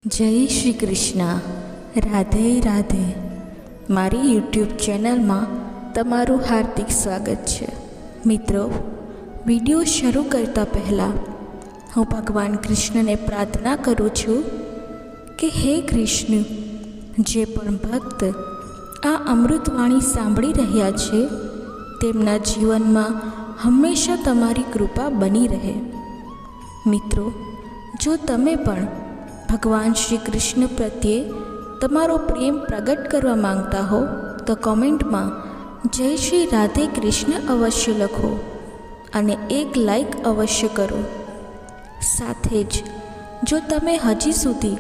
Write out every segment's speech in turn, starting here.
જય શ્રી કૃષ્ણ. રાધે રાધે. મારી યુટ્યુબ ચેનલમાં તમારું હાર્દિક સ્વાગત છે. મિત્રો, વિડીયો શરૂ કરતા પહેલાં હું ભગવાન કૃષ્ણને પ્રાર્થના કરું છું કે હે કૃષ્ણ, જે પણ ભક્ત આ અમૃતવાણી સાંભળી રહ્યા છે તેમના જીવનમાં હંમેશા તમારી કૃપા બની રહે. મિત્રો, જો તમે પણ ભગવાન શ્રી કૃષ્ણ પ્રત્યે તમારો પ્રેમ પ્રગટ કરવા માંગતા હો તો કોમેન્ટમાં જય શ્રી રાધે કૃષ્ણ અવશ્ય લખો અને એક લાઈક અવશ્ય કરો. સાથે જ જો તમે હજી સુધી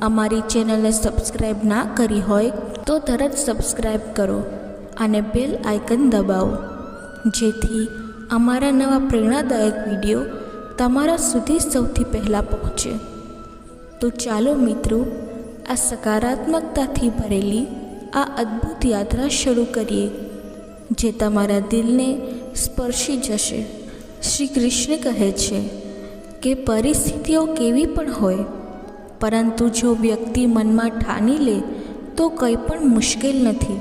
અમારી ચેનલને સબસ્ક્રાઈબ ના કરી હોય તો તરત સબસ્ક્રાઈબ કરો અને બેલ આઇકન દબાવો, જેથી અમારા નવા પ્રેરણાદાયક વિડીયો તમારા સુધી સૌથી પહેલાં પહોંચે. તો ચાલો મિત્રો, આ સકારાત્મકતાથી ભરેલી આ અદ્ભુત યાત્રા શરૂ કરીએ, જે તમારા દિલને સ્પર્શી જશે. શ્રી કૃષ્ણ કહે છે કે પરિસ્થિતિઓ કેવી પણ હોય, પરંતુ જો વ્યક્તિ મનમાં ઠાની લે તો કંઈ પણ મુશ્કેલ નથી.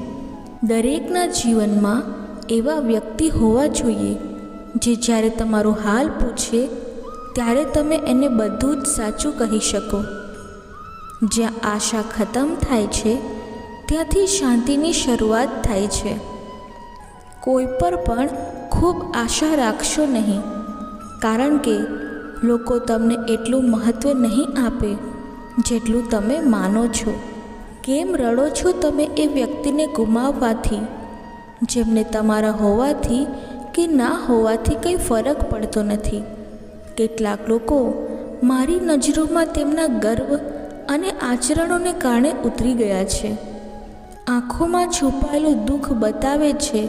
દરેકના જીવનમાં એવા વ્યક્તિ હોવા જોઈએ જે જ્યારે તમારો હાલ પૂછે ત્યારે તમે એને બધું જ સાચું કહી શકો. જ્યાં આશા ખતમ થાય છે ત્યાંથી શાંતિની શરૂઆત થાય છે. કોઈ પર પણ ખૂબ આશા રાખશો નહીં, કારણ કે લોકો તમને એટલું મહત્ત્વ નહીં આપે જેટલું તમે માનો છો. કેમ રડો છો તમે એ વ્યક્તિને ગુમાવવાથી, જેમને તમારા હોવાથી કે ના હોવાથી કંઈ ફરક પડતો નથી? કેટલાક લોકો મારી નજરોમાં તેમના ગર્વ અને આચરણોને કારણે ઉતરી ગયા છે. આંખોમાં છુપાયેલું દુઃખ બતાવે છે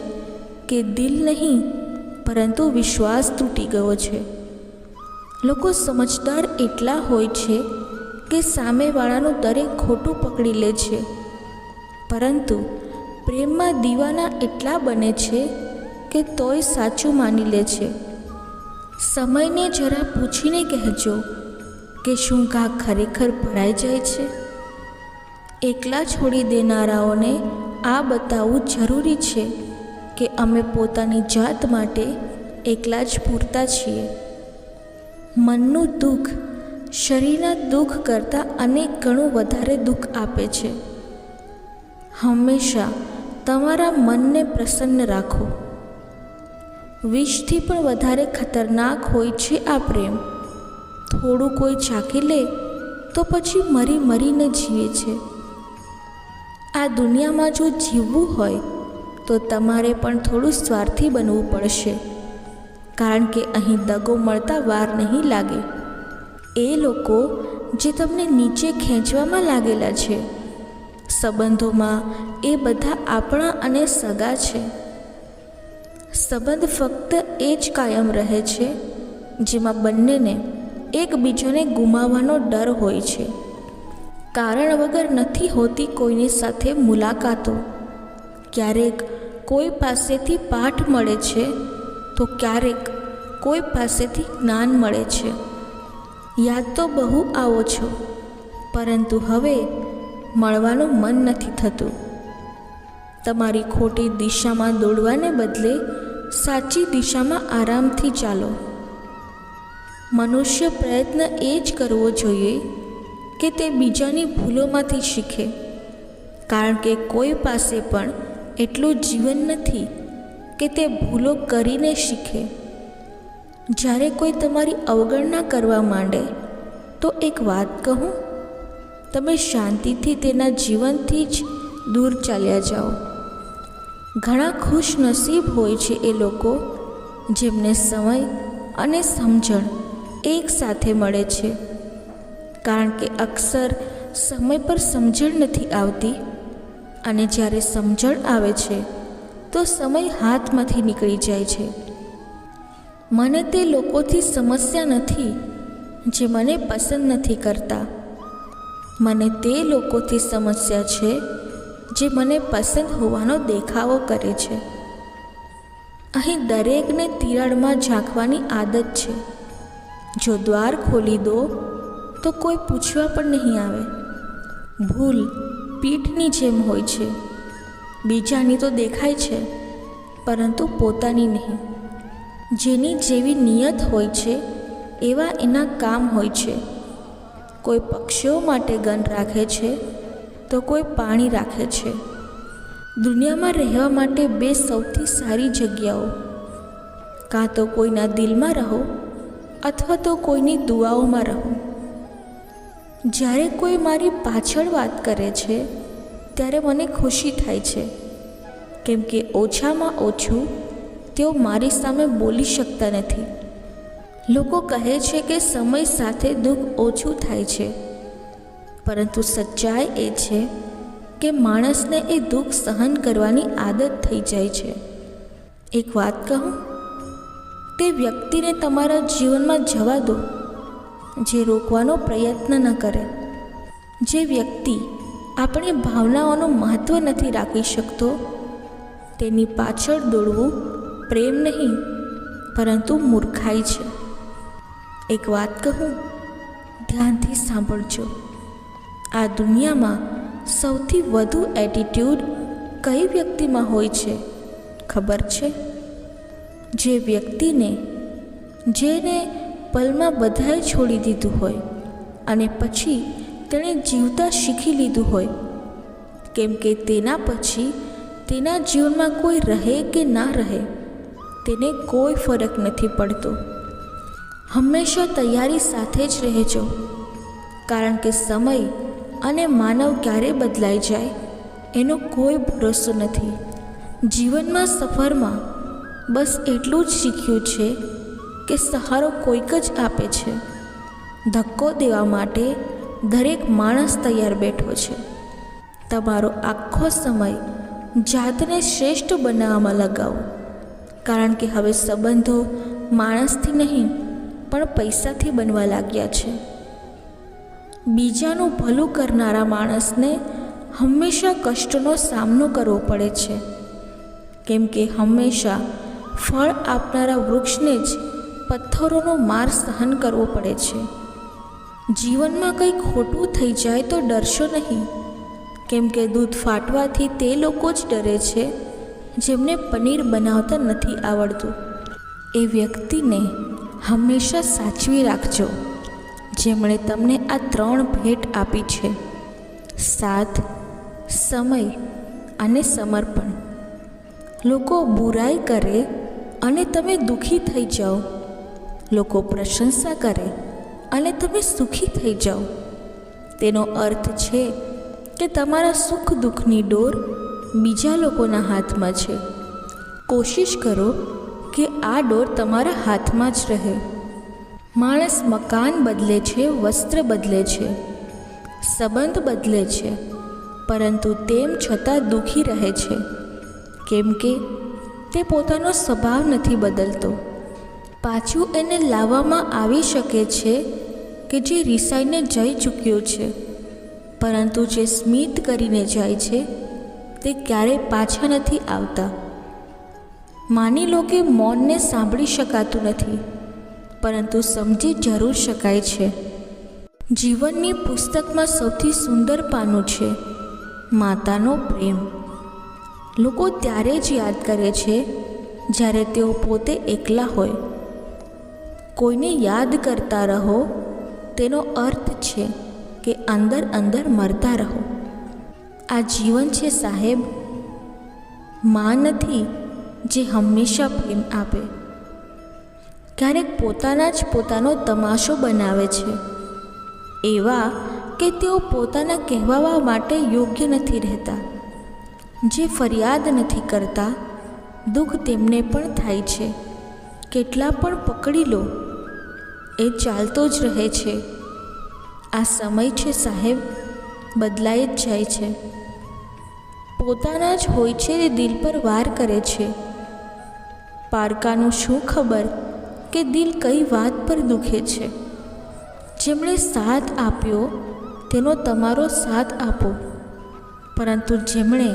કે દિલ નહીં પરંતુ વિશ્વાસ તૂટી ગયો છે. લોકો સમજદાર એટલા હોય છે કે સામેવાળાનું દરેક ખોટું પકડી લે છે, પરંતુ પ્રેમમાં દીવાના એટલા બને છે કે તોય સાચું માની લે છે. સમયને જરા પૂછીને કહેજો કે શું ઘા ખરેખર ભરાઈ જાય છે. એકલા છોડી દેનારાઓને આ બતાવવું જરૂરી છે કે અમે પોતાની જાત માટે એકલા જ પૂરતા છીએ. મનનું દુઃખ શરીરના દુઃખ કરતાં અનેક ગણું વધારે દુઃખ આપે છે. હંમેશા તમારા મનને પ્રસન્ન રાખો. વિષથી પણ વધારે ખતરનાક હોય છે આ પ્રેમ. થોડું કોઈ ચાખી લે તો પછી મરી મરીને જીવે છે. આ દુનિયામાં જો જીવવું હોય તો તમારે પણ થોડું સ્વાર્થી બનવું પડશે, કારણ કે અહીં દગો મળતા વાર નહીં લાગે. એ લોકો જે તમને નીચે ખેંચવામાં લાગેલા છે, સંબંધોમાં એ બધા આપણા અને સગા છે. સંબંધ ફક્ત એ જ કાયમ રહે છે જેમાં બંનેને એકબીજાને ગુમાવવાનો ડર હોય છે. કારણ વગર નથી હોતી કોઈની સાથે મુલાકાતો. ક્યારેક કોઈ પાસેથી પાઠ મળે છે તો ક્યારેક કોઈ પાસેથી જ્ઞાન મળે છે. યાદ તો બહુ આવો છો, પરંતુ હવે મળવાનું મન નથી થતું. તમારી ખોટી દિશામાં દોડવાને બદલે સાચી દિશામાં આરામથી ચાલો. મનુષ્ય પ્રયત્ન એ જ કરવો જોઈએ કે તે બીજાની ભૂલોમાંથી શીખે, કારણ કે કોઈ પાસે પણ એટલું જીવન નથી કે તે ભૂલો કરીને શીખે. જ્યારે કોઈ તમારી અવગણના કરવા માંડે તો એક વાત કહું, તમે શાંતિથી તેના જીવનથી જ દૂર ચાલ્યા જાઓ. ઘણા ખુશનસીબ હોય છે એ લોકો જેમને સમય અને સમજણ એક સાથે મળે છે, કારણ કે અક્સર સમય પર સમજણ નથી આવતી, અને જ્યારે સમજણ આવે છે તો સમય હાથમાંથી નીકળી જાય છે. મને તે લોકોથી સમસ્યા નથી જે મને પસંદ નથી કરતા. મને તે લોકોથી સમસ્યા છે જે મને પસંદ હોવાનો દેખાવો કરે છે. અહીં દરેકને તિરાડમાં ઝાંખવાની આદત છે. જો દ્વાર ખોલી દો તો કોઈ પૂછવા પણ નહીં આવે. ભૂલ પીઠની જેમ હોય છે, બીજાની તો દેખાય છે પરંતુ પોતાની નહીં. જેની જેવી નિયત હોય છે એવા એના કામ હોય છે. કોઈ પક્ષીઓ માટે ગણ રાખે છે તો કોઈ પાણી રાખે છે. દુનિયામાં રહેવા માટે બે સૌથી સારી જગ્યાઓ, કાં તો કોઈના દિલમાં રહો અથવા તો કોઈની દુઆઓમાં રહો. જ્યારે કોઈ મારી પાછળ વાત કરે છે ત્યારે મને ખુશી થાય છે, કેમ કે ઓછામાં ઓછું તેઓ મારી સામે બોલી શકતા નથી. લોકો કહે છે કે સમય સાથે દુઃખ ઓછું થાય છે, પરંતુ સચ્ચાઈ એ છે કે માણસને એ દુઃખ સહન કરવાની આદત થઈ જાય છે. એક વાત કહું, તે વ્યક્તિને તમારા જીવનમાં જવા દો જે રોકવાનો પ્રયત્ન ન કરે. જે વ્યક્તિ આપણી ભાવનાઓનું મહત્ત્વ નથી રાખી શકતો તેની પાછળ દોડવું પ્રેમ નહીં પરંતુ મૂર્ખાઈ છે. એક વાત કહું, ધ્યાનથી સાંભળજો. આ દુનિયામાં સૌથી વધુ એટીટ્યૂડ કઈ વ્યક્તિમાં હોય છે ખબર છે? જે વ્યક્તિને જેને પલમાં બધાએ છોડી દીધું હોય અને પછી તેણે જીવતા શીખી લીધું હોય, કેમ કે તેના પછી તેના જીવનમાં કોઈ રહે કે ના રહે તેને કોઈ ફરક નથી પડતો. હંમેશા તૈયારી સાથે જ રહેજો, કારણ કે સમય અને માનવ ક્યારે બદલાઈ જાય એનો કોઈ ભરોસો નથી. જીવનમાં સફરમાં બસ એટલું જ શીખ્યું છે કે સહારો કોઈક જ આપે છે. ધક્કો દેવા માટે દરેક માણસ તૈયાર બેઠો છે. તમારો આખો સમય જાતને શ્રેષ્ઠ બનાવવામાં લગાવો, કારણ કે હવે સંબંધો માણસથી નહીં પણ પૈસાથી બનવા લાગ્યા છે. બીજાનું ભલું કરનારા માણસને હંમેશા કષ્ટનો સામનો કરવો પડે છે, કેમ કે હંમેશા ફળ આપનારા વૃક્ષને જ પથ્થરોનો માર સહન કરવો પડે છે. જીવનમાં કંઈ ખોટું થઈ જાય તો ડરશો નહીં, કેમ કે દૂધ ફાટવાથી તે લોકો જ ડરે છે જેમને પનીર બનાવતા નથી આવડતું. એ વ્યક્તિને હંમેશા સાચવી રાખજો જેમણે તમને આ 3 ભેટ આપી છે: સાથ, સમય અને સમર્પણ. લોકો બુરાઈ કરે અને તમે દુઃખી થઈ જાઓ. લોકો પ્રશંસા કરે અને તમે સુખી થઈ જાઓ. તેનો અર્થ છે કે તમારા સુખ દુઃખની ડોર બીજા લોકોના હાથમાં છે. કોશિશ કરો કે આ ડોર તમારા હાથમાં જ રહે. માણસ મકાન બદલે છે, વસ્ત્ર બદલે છે, સંબંધ બદલે છે, પરંતુ તેમ છતાં દુઃખી રહે છે, કેમ કે તે પોતાનો સ્વભાવ નથી બદલતો. પાછું એને લાવવામાં આવી શકે છે કે જે રિસાઈને જઈ ચૂક્યો છે, પરંતુ જે સ્મિત કરીને જાય છે તે ક્યારેય પાછા નથી આવતા. માની લો કે મૌનને સાંભળી શકાતું નથી, પરંતુ સમજી જરૂર શકાય છે. જીવનની પુસ્તકમાં સૌથી સુંદર પાનું છે માતાનો પ્રેમ. લોકો ત્યારે જ યાદ કરે છે જ્યારે તેઓ પોતે એકલા હોય. કોઈને યાદ કરતા રહો તેનો અર્થ છે કે અંદર અંદર મરતા રહો. આ જીવન છે સાહેબ. માં નથી જે હંમેશા પ્રેમ આપે. ક્યારેક પોતાના જ પોતાનો તમાશો બનાવે છે, એવા કે તેઓ પોતાના કહેવાવા માટે યોગ્ય નથી રહેતા. જે ફરિયાદ નથી કરતા, દુઃખ તેમને પણ થાય છે. કેટલા પણ પકડી લો, એ ચાલતો જ રહે છે. આ સમય છે સાહેબ, બદલાઈ જ જાય છે. પોતાના જ હોય છે તે દિલ પર વાર કરે છે. પારકાનું શું ખબર કે દિલ કઈ વાત પર દુખે છે. જેમણે સાથ આપ્યો તેનો તમારો સાથ આપો, પરંતુ જેમણે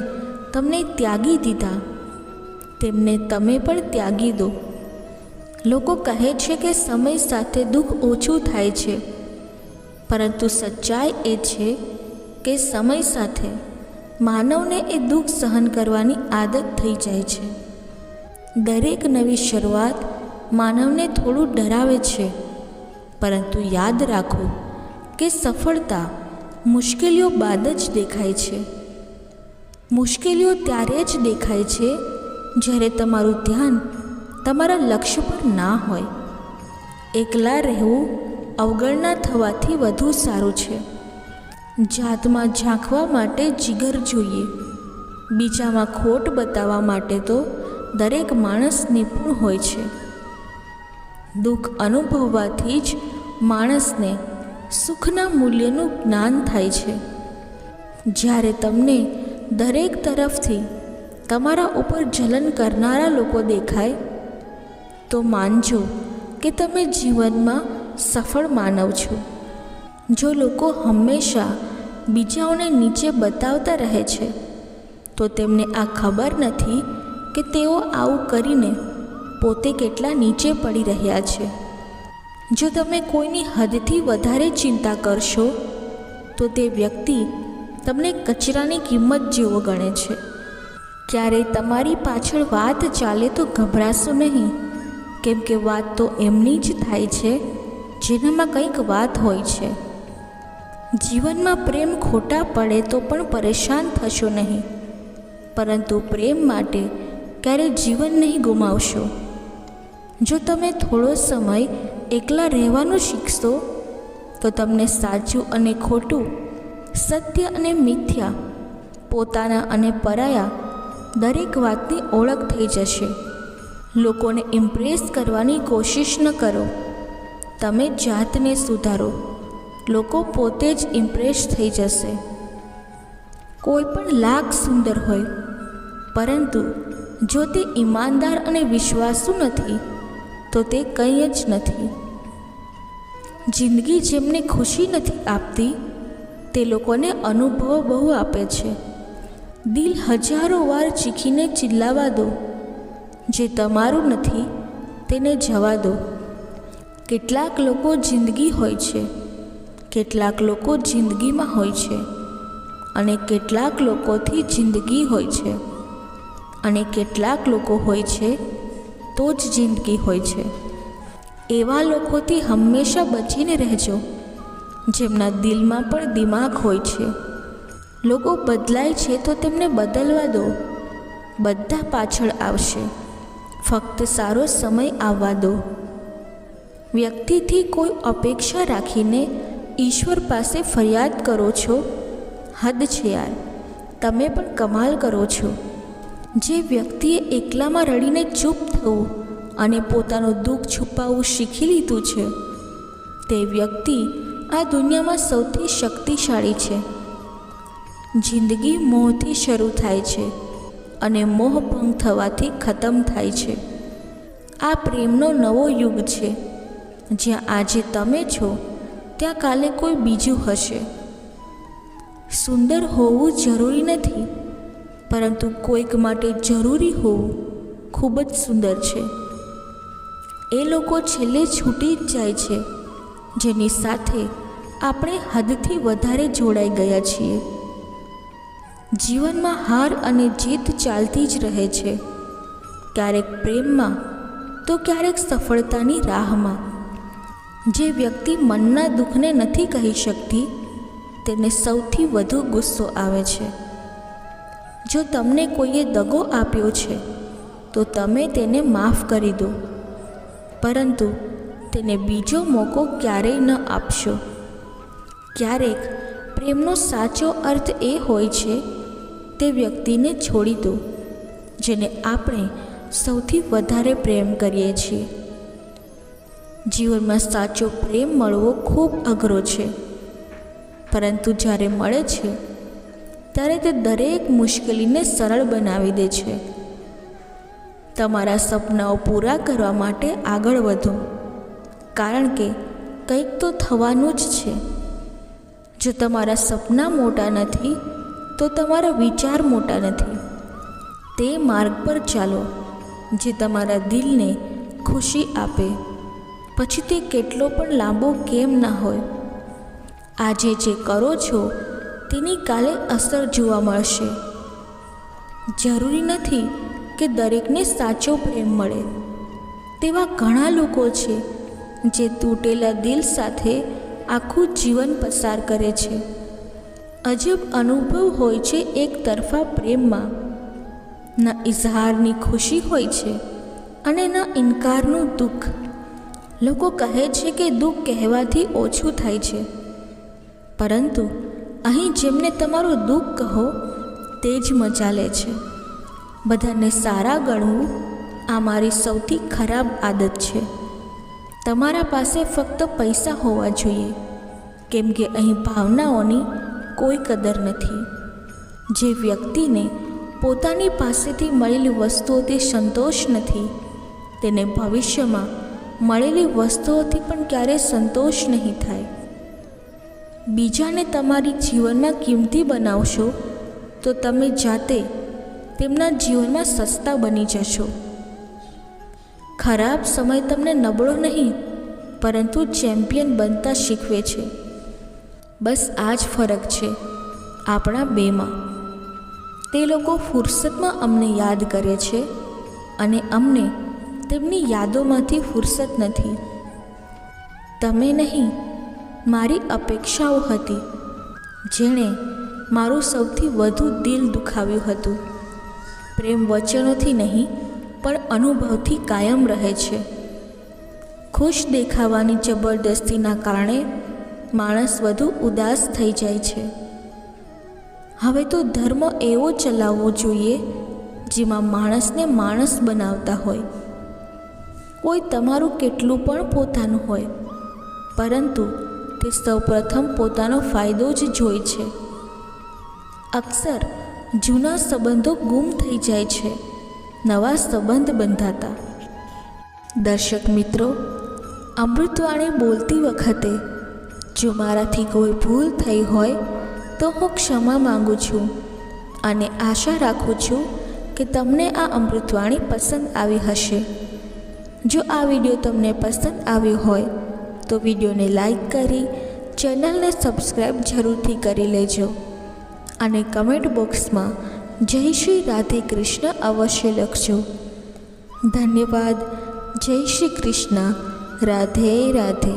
તમને ત્યાગી દીધા તેમને તમે પણ ત્યાગી દો. લોકો કહે છે કે સમય સાથે દુઃખ ઓછું થાય છે, પરંતુ સચ્ચાઈ એ છે કે સમય સાથે માનવને એ દુઃખ સહન કરવાની આદત થઈ જાય છે. દરેક નવી શરૂઆત માનવને થોડું ડરાવે છે, પરંતુ યાદ રાખો કે સફળતા મુશ્કેલીઓ બાદ જ દેખાય છે. મુશ્કેલીઓ ત્યારે જ દેખાય છે જ્યારે તમારું ધ્યાન તમારા લક્ષ્ય પર ના હોય. એકલા રહેવું અવગણના થવાથી વધુ સારું છે. જાતમાં ઝાંખવા માટે જીગર જોઈએ. બીજામાં ખોટ બતાવવા માટે તો દરેક માણસ નિપુણ હોય છે. દુઃખ અનુભવવાથી જ માણસને સુખના મૂલ્યનું જ્ઞાન થાય છે. જ્યારે તમને દરેક તરફથી તમારા ઉપર જલન કરનારા લોકો દેખાય તો માનજો કે તમે જીવનમાં સફળ માનવ છો. જો લોકો હંમેશા બીજાઓને નીચે બતાવતા રહે છે તો તેમને આ ખબર નથી કે તેઓ આવું કરીને પોતે કેટલા નીચે પડી રહ્યા છે. જો તમે કોઈની હદથી વધારે ચિંતા કરશો તો તે વ્યક્તિ તમને કચરાની કિંમત જેવો ગણે છે. ક્યારેય તમારી પાછળ વાત ચાલે તો ગભરાશો નહીં, કેમ કે વાત તો એમની જ થાય છે જેનામાં કંઈક વાત હોય છે. જીવનમાં પ્રેમ ખોટા પડે તો પણ પરેશાન થશો નહીં, પરંતુ પ્રેમ માટે ક્યારેય જીવન નહીં ગુમાવશો. જો તમે થોડો સમય એકલા રહેવાનું શીખશો તો તમને સાચું અને ખોટું, સત્ય અને મિથ્યા, પોતાના અને પરાયા દરેક વાતની ઓળખ થઈ જશે. લોકોને ઇમ્પ્રેસ કરવાની કોશિશ ન કરો, તમે જાતને સુધારો. લોકો પોતે જ ઇમ્પ્રેસ થઈ જશે. કોઈ પણ લાખ સુંદર હોય, પરંતુ જો તે ઈમાનદાર અને વિશ્વાસુ નથી તો તે કંઈ જ નથી. જિંદગી જેમને ખુશી નથી આપતી તે લોકોને અનુભવો બહુ આપે છે. દિલ હજારો વાર ચીખીને ચિલ્લાવા દો, જે તમારું નથી તેને જવા દો. કેટલાક લોકો જિંદગી હોય છે, કેટલાક લોકો જિંદગીમાં હોય છે, અને કેટલાક લોકોથી જિંદગી હોય છે, અને કેટલાક લોકો હોય છે તો જ જિંદગી હોય છે. એવા લોકોથી હંમેશા બચીને રહેજો જેમના દિલમાં પણ દિમાગ હોય છે. લોકો બદલાય છે તો તેમને બદલવા દો. બધા પાછળ આવશે, ફક્ત સારો સમય આવવા દો. વ્યક્તિથી કોઈ અપેક્ષા રાખીને ઈશ્વર પાસે ફરિયાદ કરો છો, હદ છે યાર. તમે પણ કમાલ કરો છો. જે વ્યક્તિએ એકલામાં રડીને ચૂપ થવું અને પોતાનું દુઃખ છુપાવવું શીખી લીધું છે તે વ્યક્તિ આ દુનિયામાં સૌથી શક્તિશાળી છે. જિંદગી મોહથી શરૂ થાય છે અને મોહ ભંગ થવાથી ખતમ થાય છે. આ પ્રેમનો નવો યુગ છે, જ્યાં આજે તમે છો ત્યાં કાલે કોઈ બીજું હશે. સુંદર હોવું જરૂરી નથી, પરંતુ કોઈક માટે જરૂરી હોવું ખૂબ જ સુંદર છે. એ લોકો છેલ્લે છૂટી જ જાય છે જેની સાથે આપણે હદથી વધારે જોડાઈ ગયા છીએ. જીવનમાં હાર અને જીત ચાલતી જ રહે છે, ક્યારેક પ્રેમમાં તો ક્યારેક સફળતાની રાહમાં. જે વ્યક્તિ મનના દુઃખને નથી કહી શકતી તેને સૌથી વધુ ગુસ્સો આવે છે. જો તમને કોઈએ દગો આપ્યો છે તો તમે તેને માફ કરી દો, પરંતુ તેને બીજો મોકો ક્યારેય ન આપશો. ક્યારેક પ્રેમનો સાચો અર્થ એ હોય છે તે વ્યક્તિને છોડી દો જેને આપણે સૌથી વધારે પ્રેમ કરીએ છીએ. જીવનમાં સાચો પ્રેમ મળવો ખૂબ અઘરો છે, પરંતુ જ્યારે મળે છે ત્યારે તે દરેક મુશ્કેલીને સરળ બનાવી દે છે. તમારા સપનાઓ પૂરા કરવા માટે આગળ વધો, કારણ કે કંઈક તો થવાનું જ છે. જો તમારા સપના મોટા નથી તો તમારા વિચાર મોટા નથી. તે માર્ગ પર ચાલો જે તમારા દિલને ખુશી આપે, પછી તે કેટલો પણ લાંબો કેમ ના હોય. આજે જે કરો છો તેની કાલે અસર જોવા મળશે. જરૂરી નથી કે દરેકને સાચો પ્રેમ મળે. તેવા ઘણા લોકો છે જે તૂટેલા દિલ સાથે આખું જીવન પસાર કરે છે. અજબ અનુભવ હોય છે એક તરફા પ્રેમમાં. ન ઇઝહારની ખુશી હોય છે અને ન ઇનકારનું દુઃખ. લોકો કહે છે કે દુઃખ કહેવાથી ઓછું થાય છે, પરંતુ અહીં જેમને તમારું દુઃખ કહો તે જ મજા લે છે. બધાને સારા ગણવું આ મારી સૌથી ખરાબ આદત છે. તમારા પાસે ફક્ત પૈસા હોવા જોઈએ, કેમ કે અહીં ભાવનાઓની કોઈ કદર નથી. જે વ્યક્તિને પોતાની પાસેથી મળેલી વસ્તુઓથી સંતોષ નથી, તેને ભવિષ્યમાં મળેલી વસ્તુઓથી પણ ક્યારેય સંતોષ નહીં થાય. બીજાને તમારી જીવનમાં કિંમતી બનાવશો તો તમે જાતે તેમના જીવનમાં સસ્તા બની જશો. ખરાબ સમય તમને નબળો નહીં પરંતુ ચેમ્પિયન બનતા શીખવે છે. બસ આ જ ફરક છે આપણા બેમાં. તે લોકો ફુરસતમાં અમને યાદ કરે છે અને અમને તેમની યાદોમાંથી ફુરસત નથી. તમે નહીં, મારી અપેક્ષાઓ હતી જેણે મારું સૌથી વધુ દિલ દુખાવ્યું હતું. પ્રેમ વચનોથી નહીં પણ અનુભવથી કાયમ રહે છે. ખુશ દેખાવાની જબરદસ્તીના કારણે માણસ વધુ ઉદાસ થઈ જાય છે. હવે તો ધર્મ એવો ચલાવવો જોઈએ જેમાં માણસને માણસ બનાવતા હોય. કોઈ તમારું કેટલું પણ પોતાનું હોય, પરંતુ તે સૌપ્રથમ પોતાનો ફાયદો જ જોઈ છે. અક્સર જૂના સંબંધો ગુમ થઈ જાય છે નવા સંબંધ બંધાતા. દર્શક મિત્રો, અમૃતવાણી બોલતી વખતે જો મારાથી કોઈ ભૂલ થઈ હોય તો હું ક્ષમા માગું છું અને આશા રાખું છું કે તમને આ અમૃતવાણી પસંદ આવી હશે. જો આ વિડીયો તમને પસંદ આવ્યો હોય તો વિડીયોને લાઈક કરી ચેનલને સબસ્ક્રાઈબ જરૂરથી કરી લેજો અને કમેન્ટ બોક્સમાં જય શ્રી રાધે કૃષ્ણ અવશ્ય લખજો. ધન્યવાદ. જય શ્રી કૃષ્ણ. રાધે રાધે.